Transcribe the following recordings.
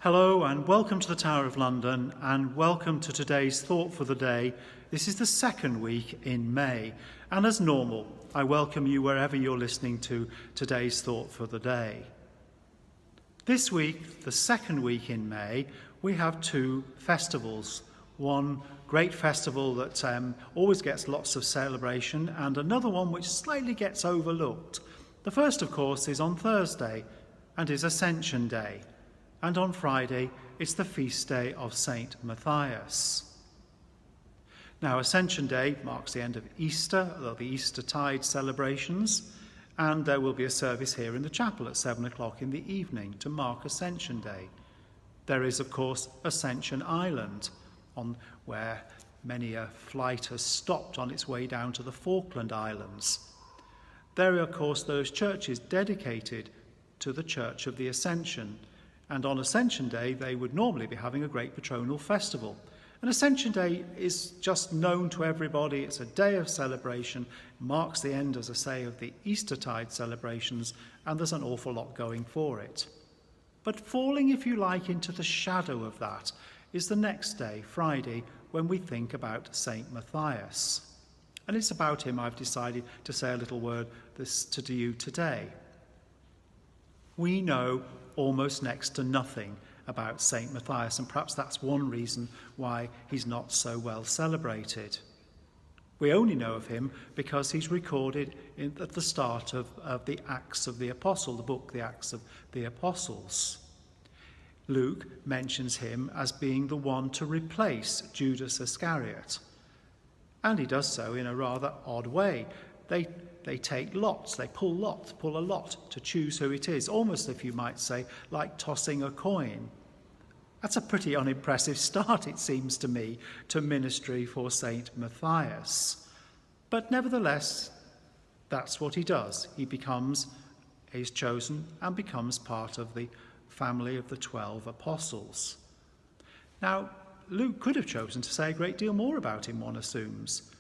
Hello and welcome to the Tower of London and welcome to today's Thought for the Day. This is the second week in May, and as normal, I welcome you wherever you're listening to today's Thought for the Day. This week, the second week in May, we have two festivals. One great festival that always gets lots of celebration, and another one which slightly gets overlooked. The first, of course, is on Thursday and is Ascension Day. And on Friday, it's the feast day of St. Matthias. Now, Ascension Day marks the end of Easter. There'll be Eastertide celebrations, and there will be a service here in the chapel at 7 o'clock in the evening to mark Ascension Day. There is, of course, Ascension Island, where many a flight has stopped on its way down to the Falkland Islands. There are, of course, those churches dedicated to the Church of the Ascension. And on Ascension Day, they would normally be having a great patronal festival. And Ascension Day is just known to everybody. It's a day of celebration. It marks the end, as I say, of the Eastertide celebrations, and there's an awful lot going for it. But falling, if you like, into the shadow of that is the next day, Friday, when we think about St. Matthias. And it's about him I've decided to say a little word to you today. We know almost next to nothing about St. Matthias, and perhaps that's one reason why he's not so well celebrated. We only know of him because he's recorded at the start of the Acts of the Apostle, the book, the Acts of the Apostles. Luke mentions him as being the one to replace Judas Iscariot, and he does so in a rather odd way. They take lots, they pull a lot to choose who it is, almost, if you might say, like tossing a coin. That's a pretty unimpressive start, it seems to me, to ministry for St. Matthias. But nevertheless, that's what he does. He's chosen and becomes part of the family of the 12 apostles. Now, Luke could have chosen to say a great deal more about him, one assumes.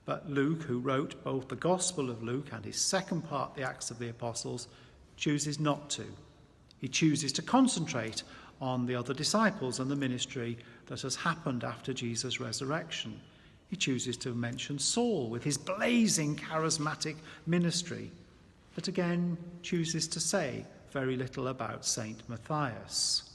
But Luke, who wrote both the Gospel of Luke and his second part, the Acts of the Apostles, chooses not to. He chooses to concentrate on the other disciples and the ministry that has happened after Jesus' resurrection. He chooses to mention Saul with his blazing charismatic ministry, but again chooses to say very little about St. Matthias.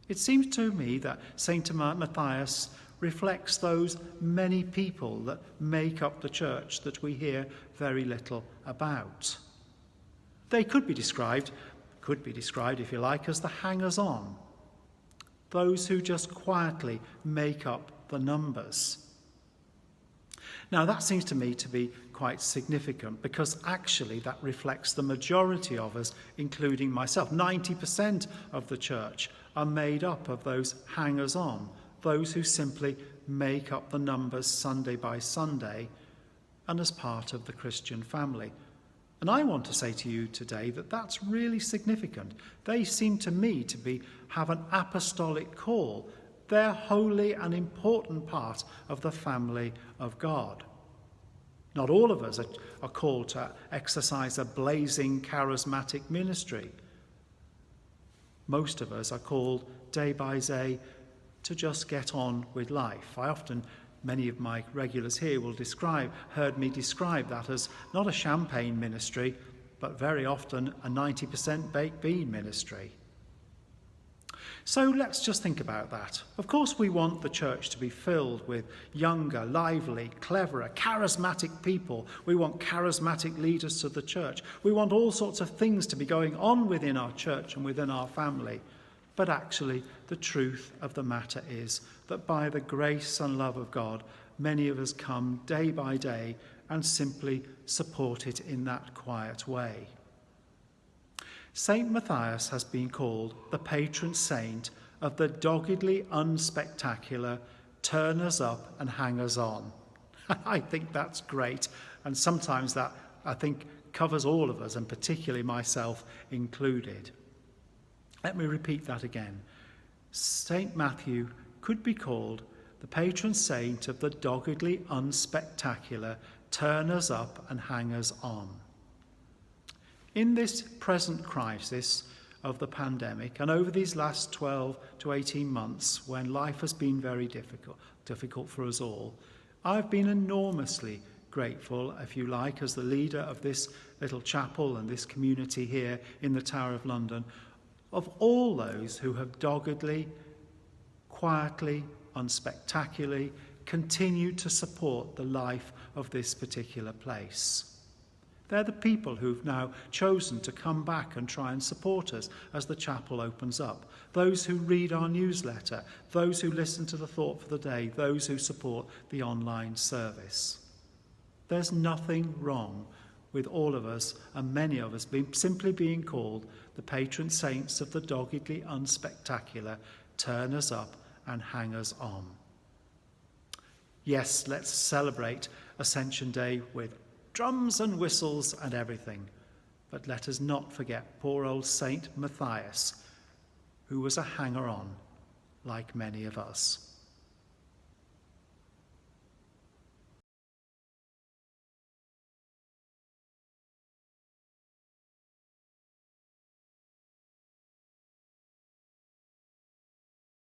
It seems to me that St. Matthias reflects those many people that make up the church that we hear very little about. They could be described, if you like, as the hangers-on, those who just quietly make up the numbers. Now, that seems to me to be quite significant because actually that reflects the majority of us, including myself. 90% of the church are made up of those hangers-on, those who simply make up the numbers Sunday by Sunday and as part of the Christian family. And I want to say to you today that that's really significant. They seem to me to have an apostolic call. They're wholly an important part of the family of God. Not all of us are called to exercise a blazing charismatic ministry. Most of us are called day by day to just get on with life. Many of my regulars here will heard me describe that as not a champagne ministry, but very often a 90% baked bean ministry. So let's just think about that. Of course, we want the church to be filled with younger, lively, cleverer, charismatic people. We want charismatic leaders to the church. We want all sorts of things to be going on within our church and within our family. But actually, the truth of the matter is that by the grace and love of God, many of us come day by day and simply support it in that quiet way. St. Matthias has been called the patron saint of the doggedly unspectacular turners up and hangers on. I think that's great, and sometimes that, I think, covers all of us, and particularly myself included. Let me repeat that again. St. Matthew could be called the patron saint of the doggedly unspectacular turners up and hangers on. In this present crisis of the pandemic, and over these last 12 to 18 months when life has been very difficult for us all, I've been enormously grateful, if you like, as the leader of this little chapel and this community here in the Tower of London, of all those who have doggedly, quietly, unspectacularly continued to support the life of this particular place. They're the people who've now chosen to come back and try and support us as the chapel opens up. Those who read our newsletter, those who listen to the Thought for the Day, those who support the online service. There's nothing wrong with all of us and many of us simply being called the patron saints of the doggedly unspectacular, turn us up and hang us on. Yes, let's celebrate Ascension Day with drums and whistles and everything. But let us not forget poor old Saint Matthias, who was a hanger-on like many of us.